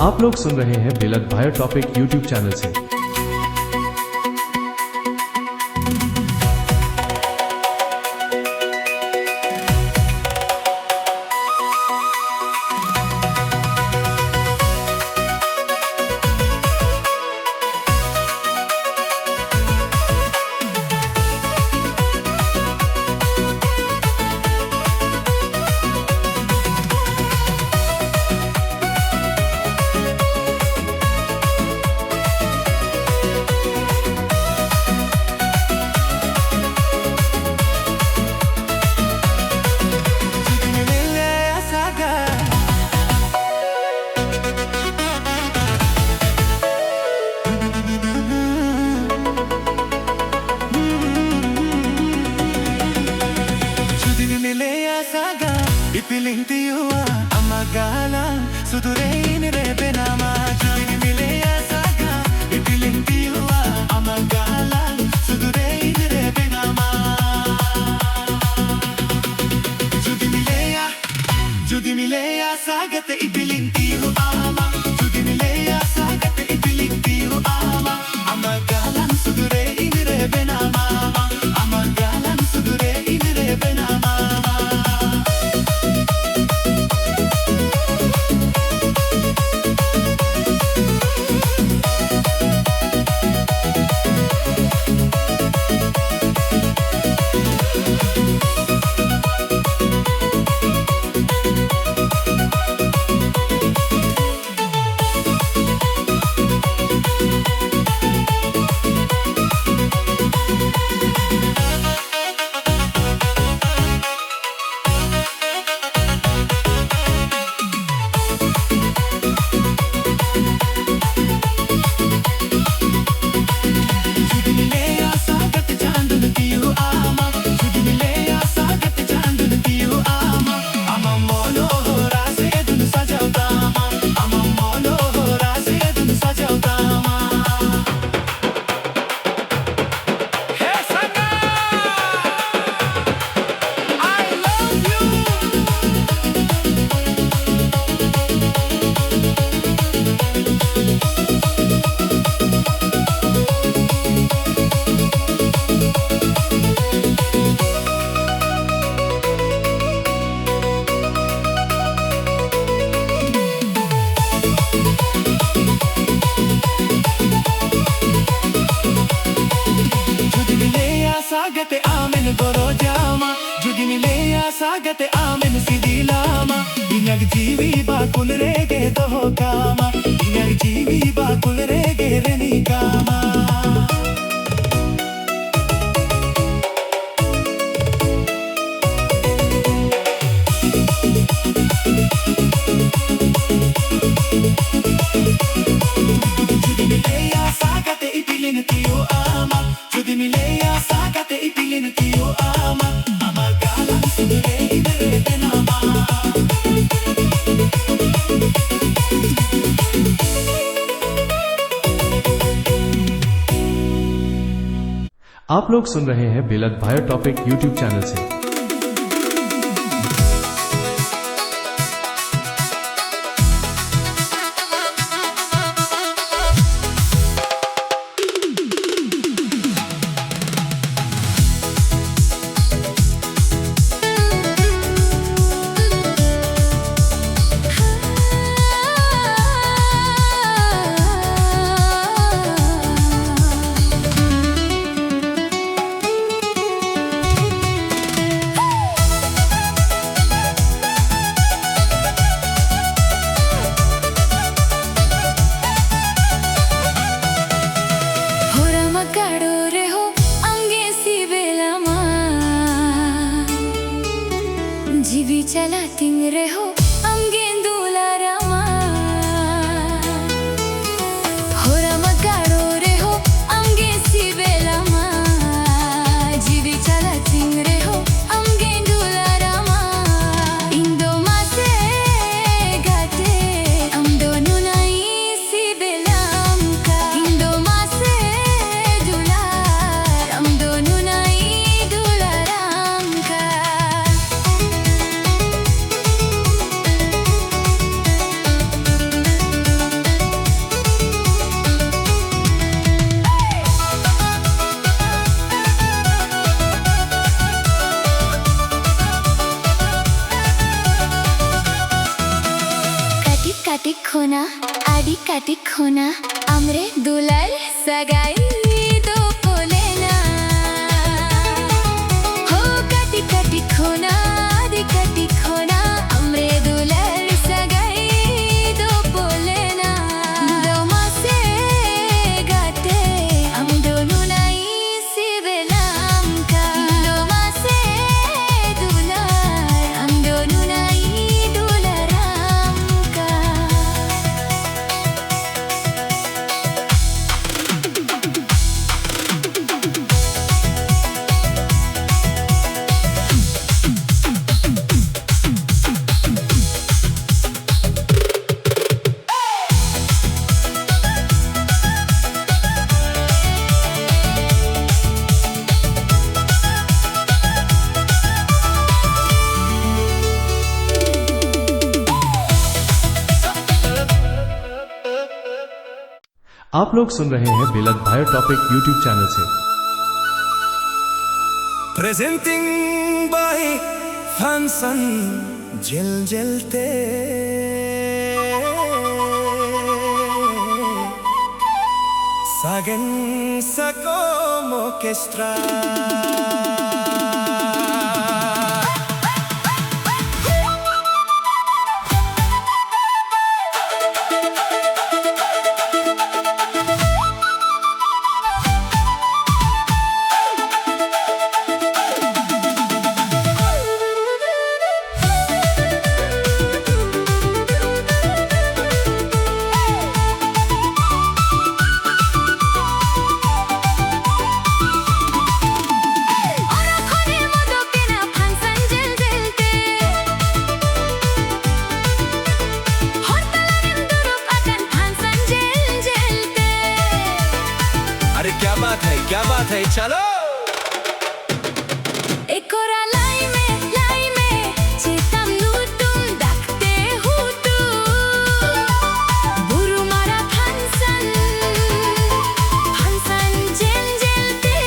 आप लोग सुन रहे हैं बेलक भायर टॉपिक यूट्यूब चैनल से। Ipiling tiyua amagalang sudurein rebenama Judi milea saga Ipiling tiyua amagalang sudurein rebenama Judi milea saga te ipiling tiyu ama Judi milea saga te ipiling tiyu ama Amagalang sudurein rebenama Amagalang sudurein rebenama Sagate amen goro jama Judi milea sagate amen sidilama Inyag jivi bakul rege toho kama Inyag jivi bakul rege reni kama Judi milea sagate ipiling tiyo ama Judi milea sagate ipiling tiyo ama Amagalang sudurein rebenama आप लोग सुन रहे हैं बेलक भायर topic YouTube channel से। Adik khona amre dulal sagai do polena ho kati khona adik khona amre dulal sagai do polena do mase gate am donu nai sibelam ka do mase dular am donu nai dularam ka आप लोग सुन रहे हैं बिलत भाई topic YouTube channel से। Presenting by Fansan Jil Jilte Sagen Sakom Orchestra क्या बात है चलो Ekora laime chetam nutum dakte hutu buru mara phansan jel jelte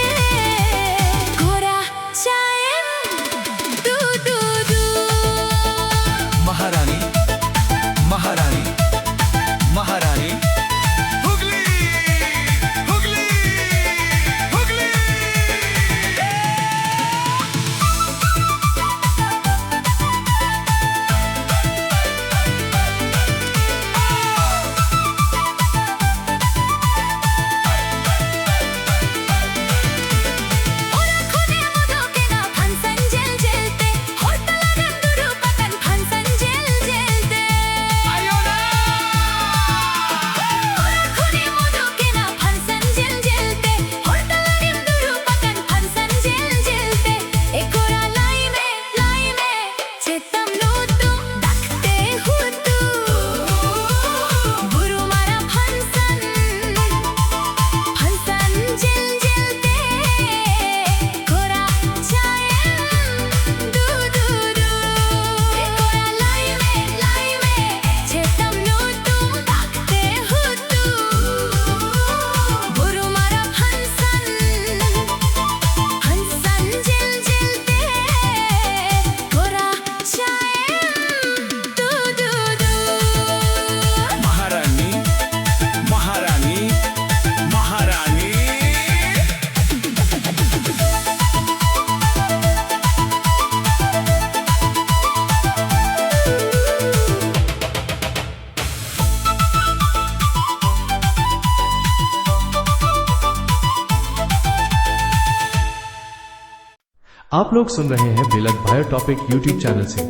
gora chaem du महारानी महारानी महारानी हुगली हुगली हुगली आप लोग सुन रहे हैं बिलत भाई टॉपिक यूट्यूब चैनल से।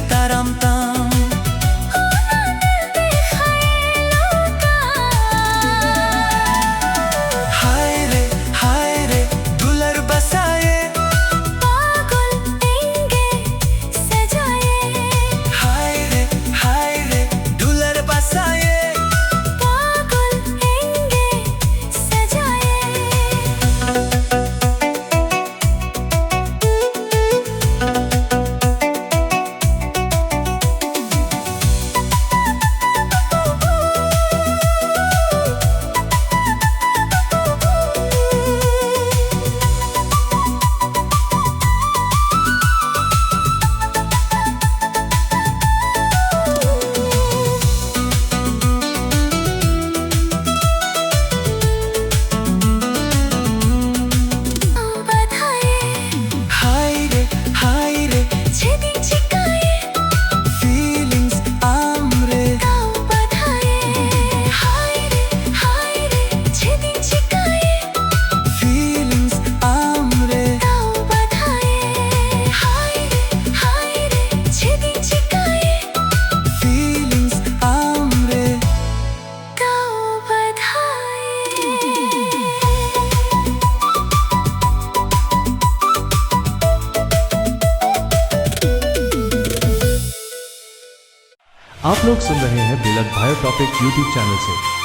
Taram लोग सुन रहे हैं बिलत भाई टॉपिक यूट्यूब चैनल से।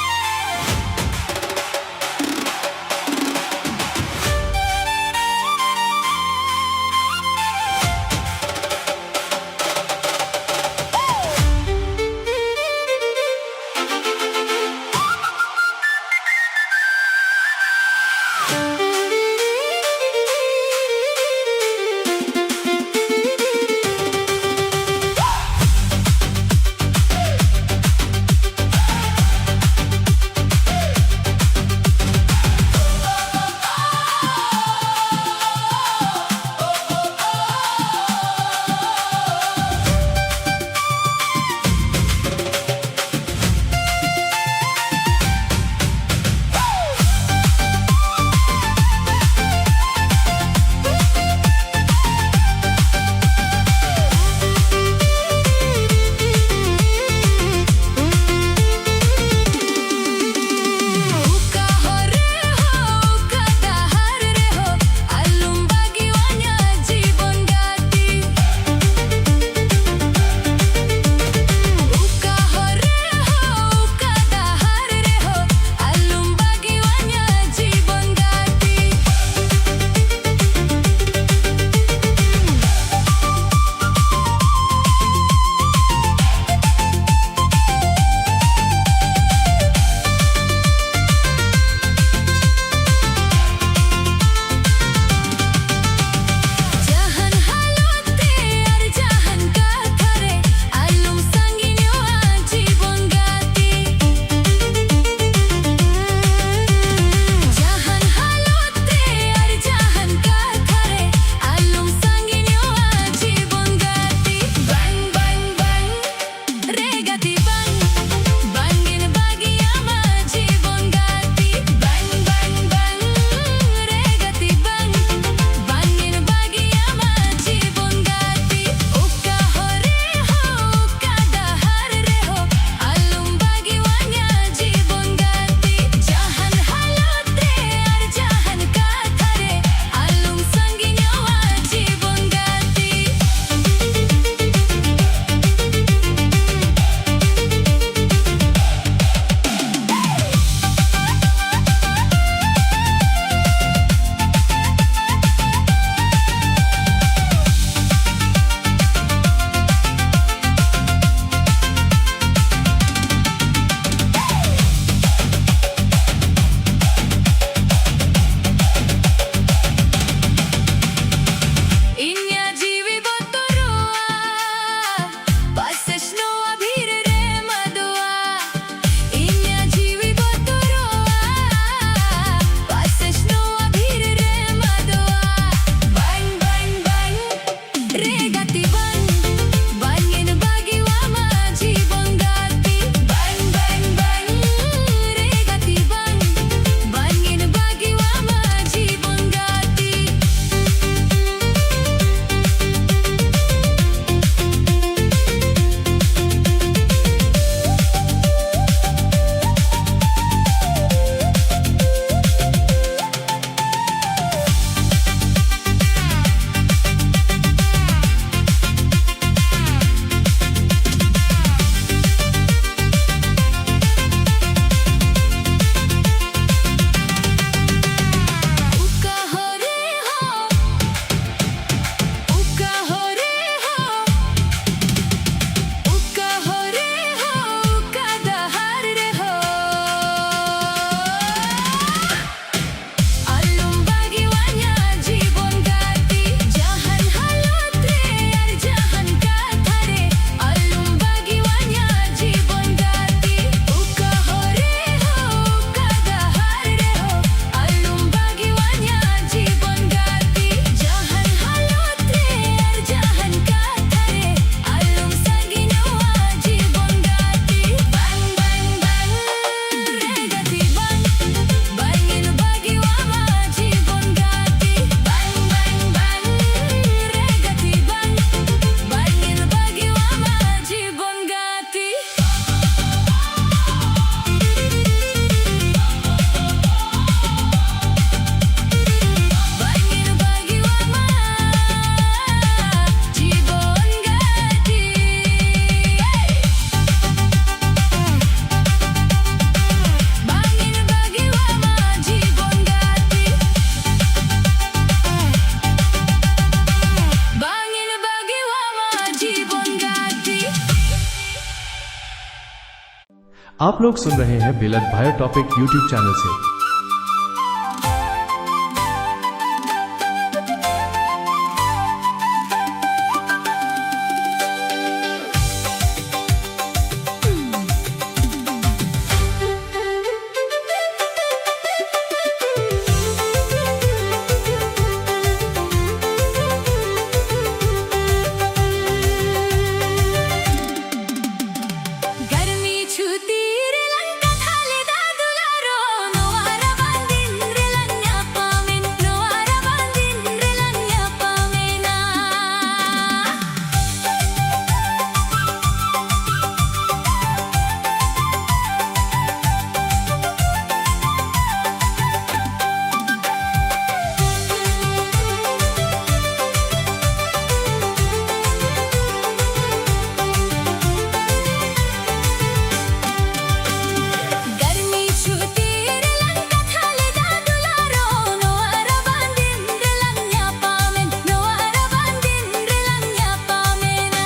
आप लोग सुन रहे हैं बिलत भाई टॉपिक यूट्यूब चैनल से। गर्मी छुती रे लंका थाले दादुला रो नोवारा बांधीन रे लन्या पामेन नोवारा बांधीन रे लन्या पामेना गर्मी छुती रे लंका थाले दादुला रो नोवारा बांधीन रे लन्या पामेन नोवारा बांधीन रे लन्या पामेना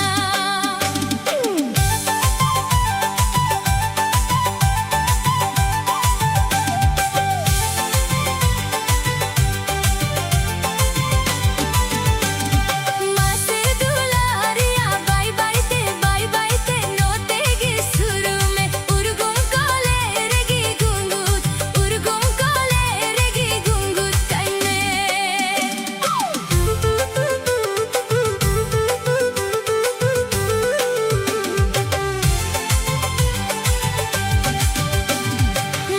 मासे दुलारिया बाय बाय ते नोते गी सुरु में उर्गुम कोले रेगी गुंगुत उर्गुम कोले रेगी गुंगुत कन्ने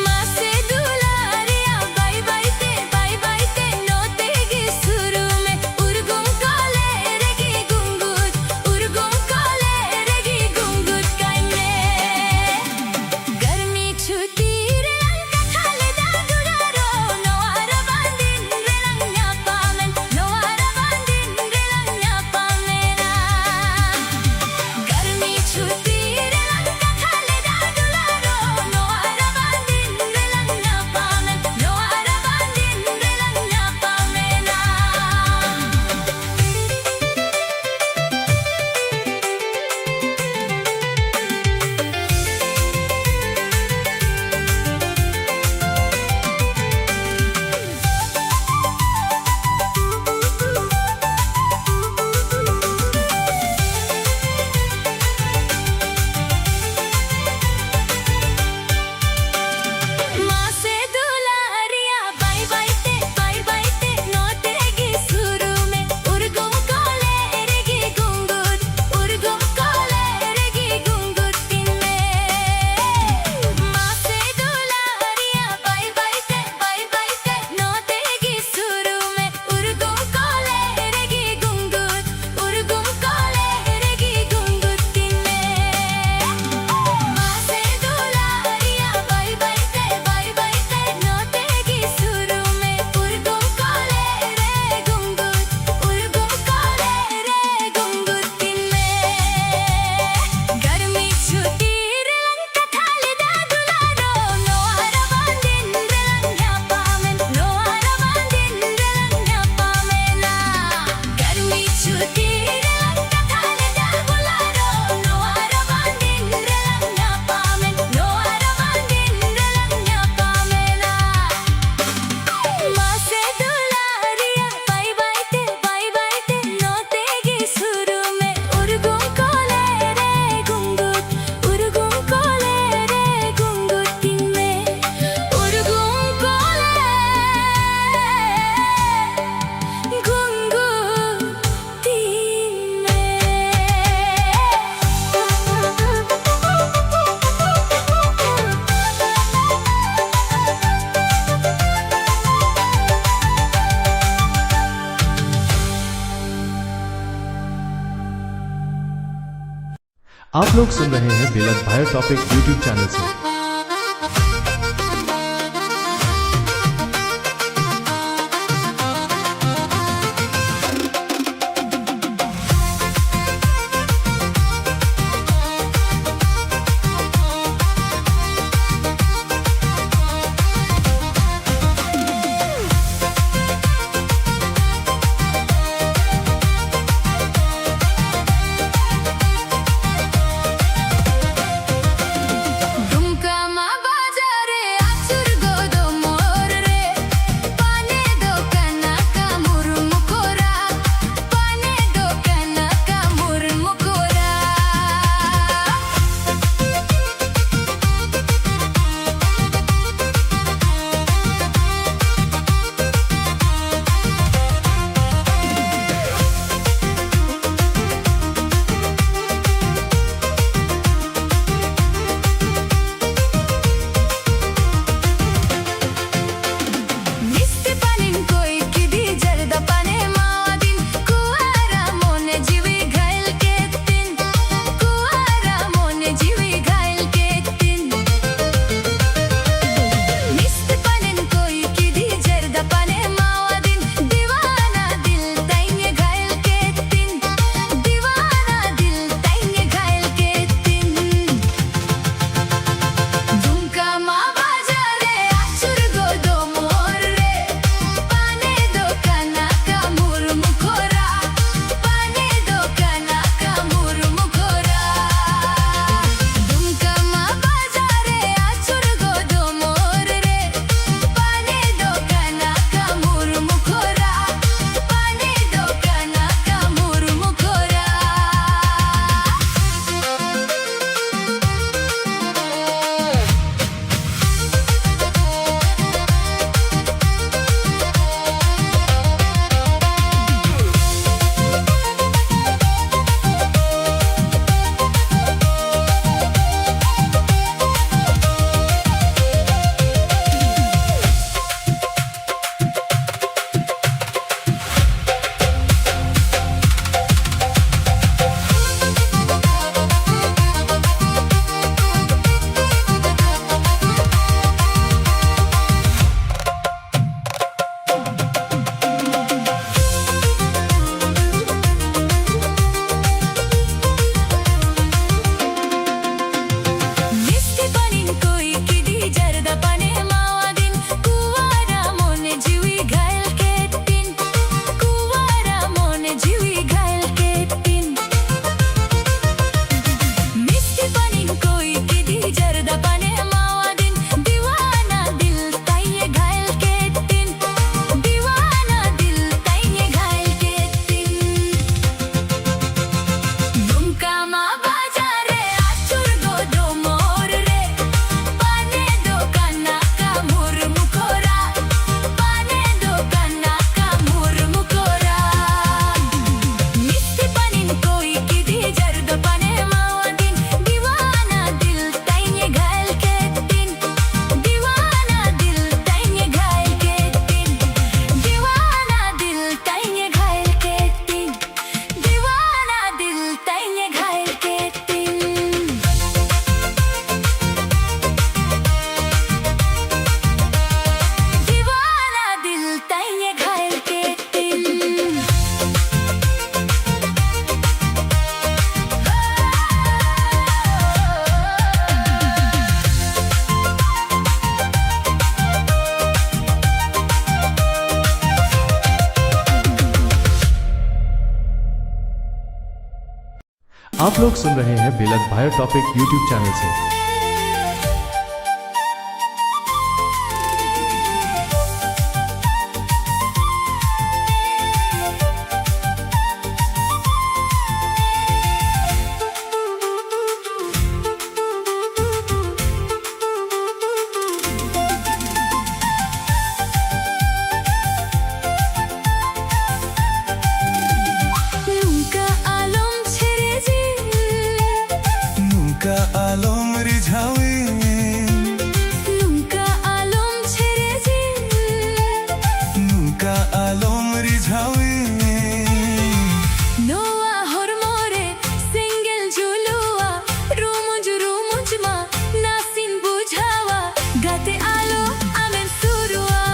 मासे दुलारिया बाय ते नोते गी सुरु में उर्गुम कोले रेगी गुंगुत उर्गुम कोले रेगी गुंगुत कन्ने गर्मी छुती रे लंका थाले दादुला रो नोवारा बांधीन रे लन्या पामेन नोवारा बांधीन रे लन्या पामेना गर्मी छुती रे लंका थाले दादुला रो नोवारा बांधीन रे लन्या पामेन नोवारा बांधीन रे लन्या पामेना मासे दुलारिया बाय ते नोते गी सुरु में उर्गुम कोले रेगी गुंगुत उर्गुम कोले रेगी गुंगुत किन्ने मासे दुलारिया बाय ते नोते गी सुरु में उर्गुम कोले रेगी गुंगुत उर्गुम कोले रेगी गुंगुत किन्ने मासे दुलारिया बाय ते नोते गी सुरु में उर्गुम कोले रे गुंगुत उर्गुम कोले रे गुंगुत किन्ने गर्मी छुती रे लंका थाले दादुला रो नोवारा बांधीन रे लन्या पामेन नोवारा बांधीन रे लन्या पामेना गर्मी छुती रे लंका थाले दादुला रो नोवारा बांधीन रे लन्या पामेन नोवारा बांधीन रे लन्या पामेना मासे दुलारिया बाय ते नोते गी सुरु में उर्गुम कोले रे गुंगुत उर्गुम कोले रे गुंगुत किन्ने उर्गुम कोले गुंगुत किन्ने आप लोग सुन रहे हैं बिलत भाई टॉपिक यूट्यूब चैनल से। आप लोग सुन रहे हैं बिलत भाई टॉपिक यूट्यूब चैनल से। Nunca alom ছেড়ে nunca alom rizhawin Nunca alom ছেড়ে nunca alom rizhawin Noa hormore single julua rumuj ma nasin bujhawa gate alo amen surua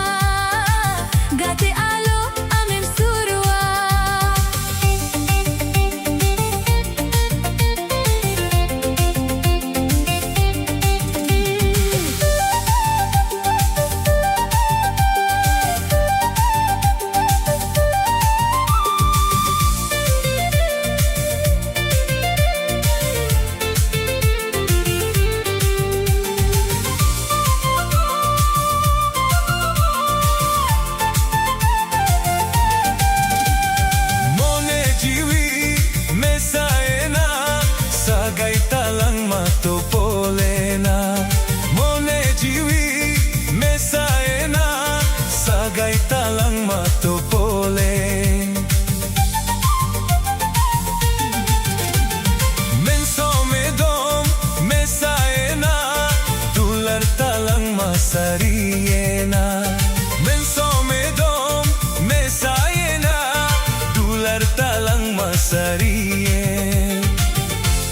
gate alo amen surua mone jiwi mesaena sagay talang matopolena mone jiwi mesaena sagay talang matopole menso medom mesaena tular talang masariena menso medom mesaena tular talang masarien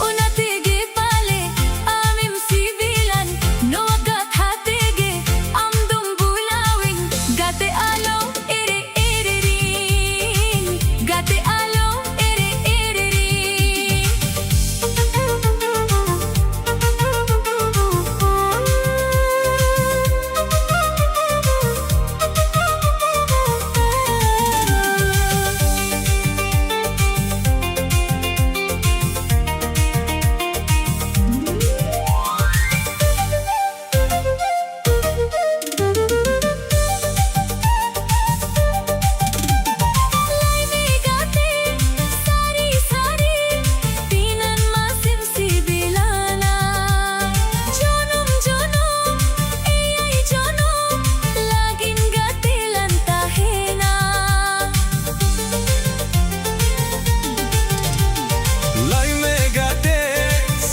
Unatege pale amim sibilan noa gathate amdum bulawin gate alo ere ere rin gate alo ere ere Laime gate sari sari tinan masim sibilana Jonom jonom ei jonom lagin gate lantahena laime gate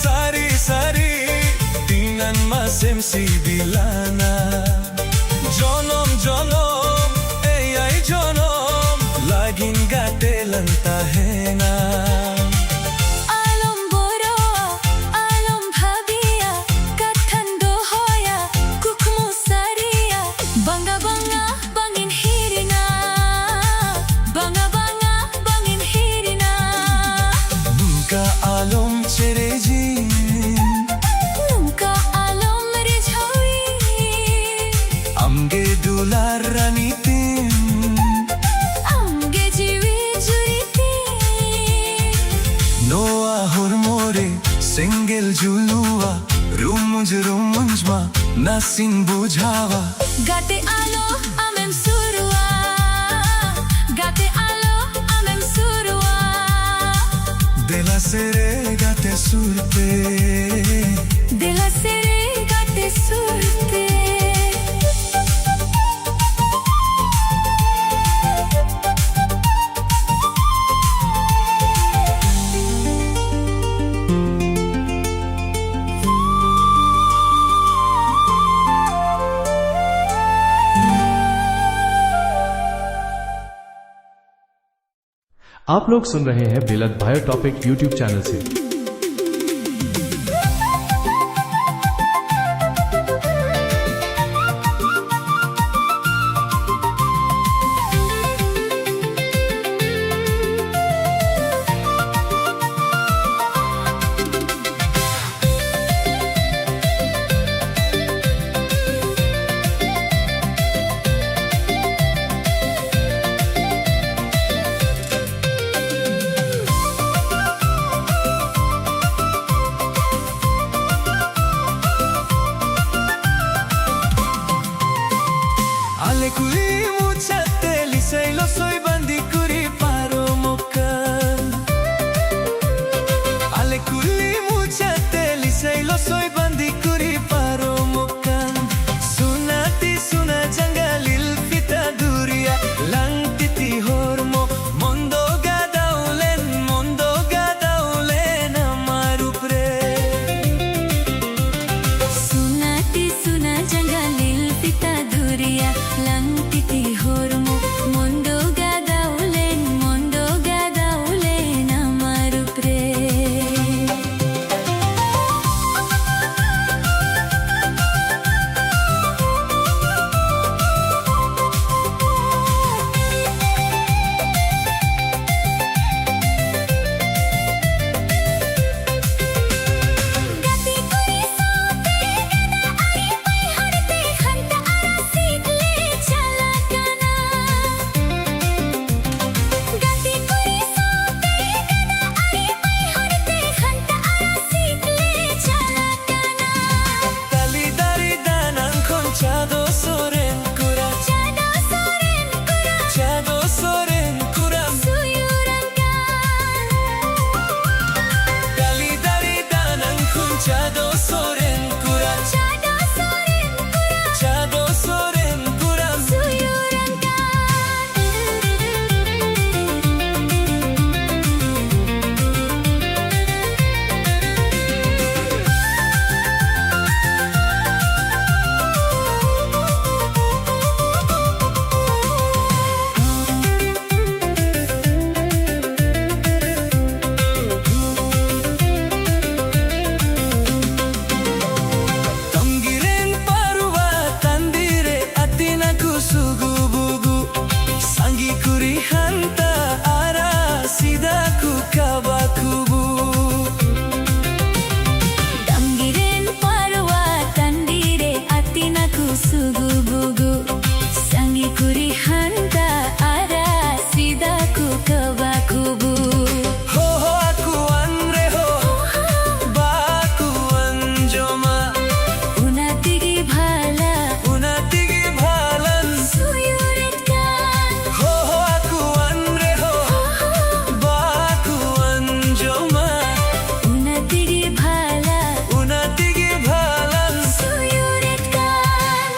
sari sari tinan masem sibilana jonom jonom ay jonom laging gate lantahena Alom boroa alom bhabia kathando hoya kukmu saria banga banga bangin hirina banga banga bangin hirina nunca alom cherejin Nunca alom rizhawi amge dular ranitin amge jiwi juriti noa hormore sengel julua rumuj ma nasin bujhawa gate alo amem surua gate alo amem surua dela sere gate surte de la sere gate surte आप लोग सुन रहे हैं बिलत भाई topic YouTube channel से। Alekuli muchatte lisei lo soy bandikuri paro mokan Alekuli muchatte lisei lo soy bandikuri paro mokan Sunati suna jangalil fita duria langtiti hormo mondo gadaulen amaru pre Sunati suna jangalil pita duria langtiti hormo mondo gadaulen amaru pre Chado soren kuram Dali dari danang kun chado soren kuram Chado soren kuram Tonggiren parwa tandire atinaku sugu-bugu Sanggi kuri hanta ara sidaku kabakubu Tanggiren parwa tandire atinaku sugu-bugu Sanggi kuri hanta ara sidaku kabakubu Ho ho aku andre ho Baku anjoma Unatigi bhalan suyuretkan Ho ho aku andre ho Baku anjoma Unatigi bhalan Unatigi bhalan suyuretkan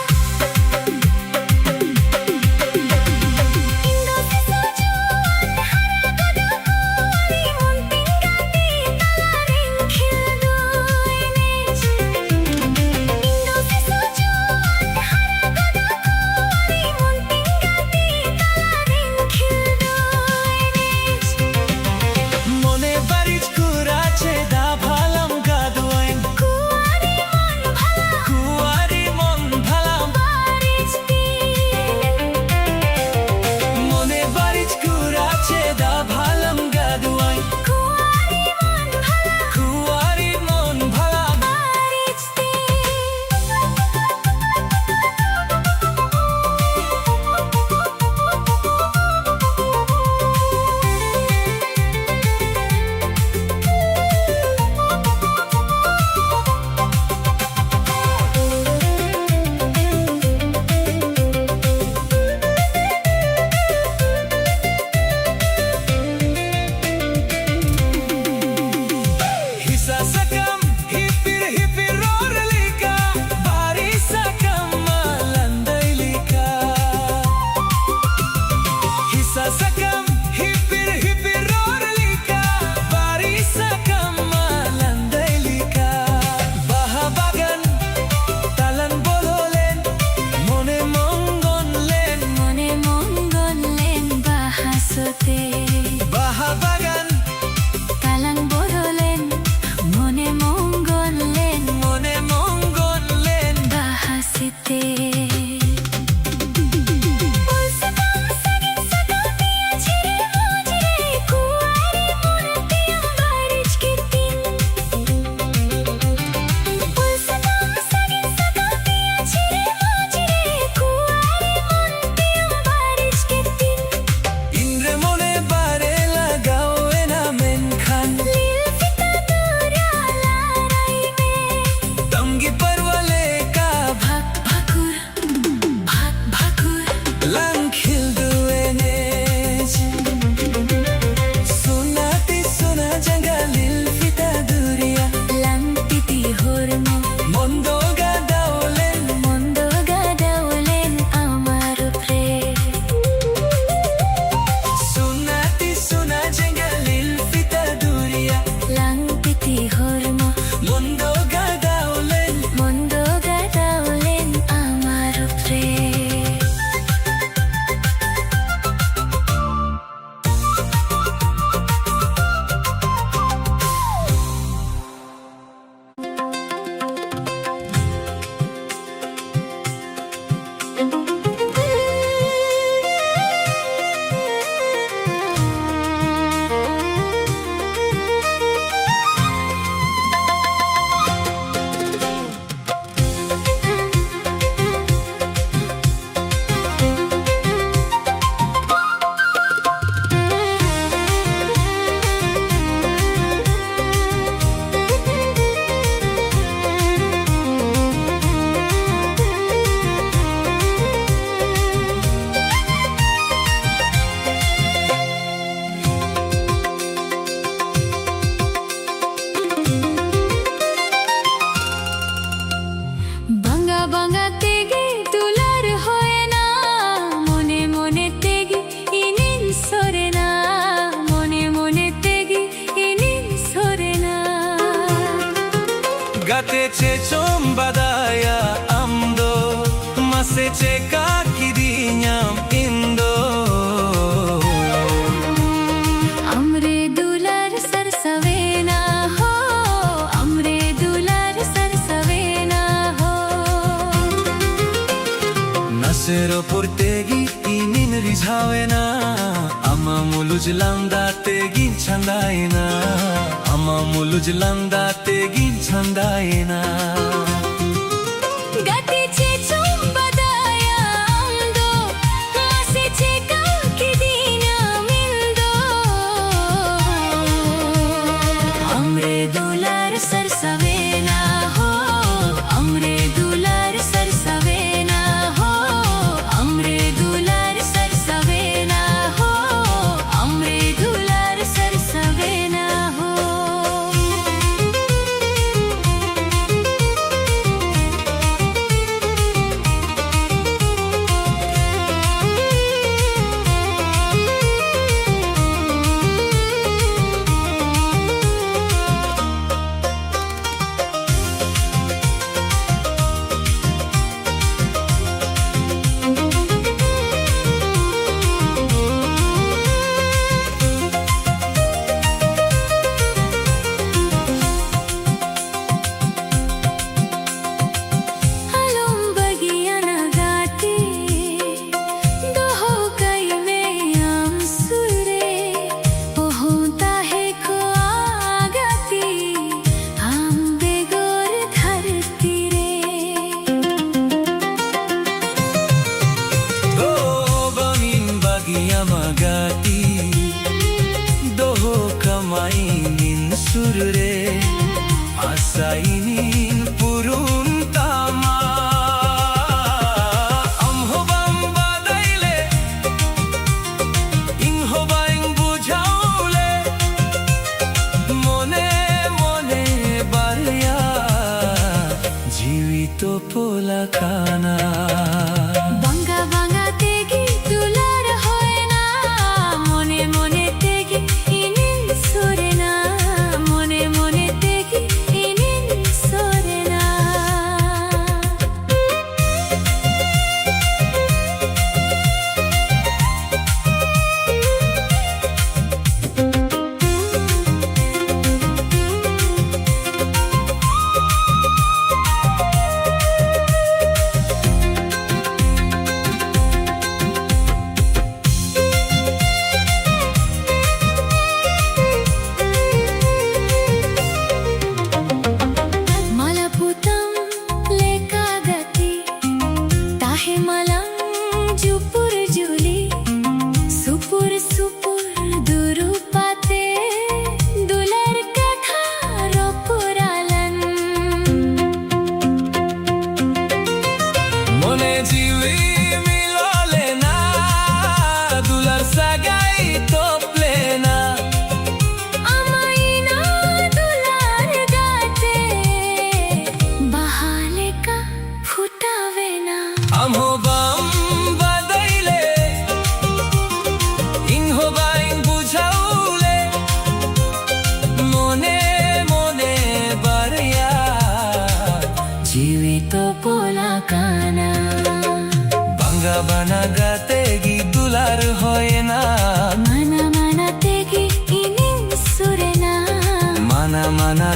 ভাঙা ভাঙা তেগে দুলার হয় না মনে মনে তেগে ইনিন সরে না মনে মনে তেগে ইনিন সরে না Gatece combadaya amdo Masece kakidinyam indo আমরে দুলার সরসবে না হো আমরে দুলার সরসবে না হো Nasero portegi inin rizhawena Ama muluj landa tegin chandaina Ama muluj landa tegin chandaina গাতেছে চুম্বাদায়া আমদো মাসেছে কাকি দিনা মিলদো আমরে দুলার সরসবে না হো আমরে দুলার সরসবে না হো আমরে দুলার সরসবে না হো আমরে দুলার সরসবে না হো Alum bagiya nagati doho kai mein am sure pohta hai ko agati ham begor dharti re Do bangin bagiya magati Doho kamainin surre Asainin purun tama Amhobam badaile Inhobaing bujaule Mone mone barya Jivito polakana banga banga tegi dular hoy na mone mone tegi inin sore na mone mone tegi inin sore na malaputam lekagati tahe malang jupur juli supur supur durupate dular katha ropuralan Mone jiwi milole na Dular sagai tople na amaina dular gate bahale ka futave na Amhobam badaile Inhobaing bujaule Mone mone barya jivito polakana Banga bana gategi dular hoye na mana mana tegi inin sure na Mana mana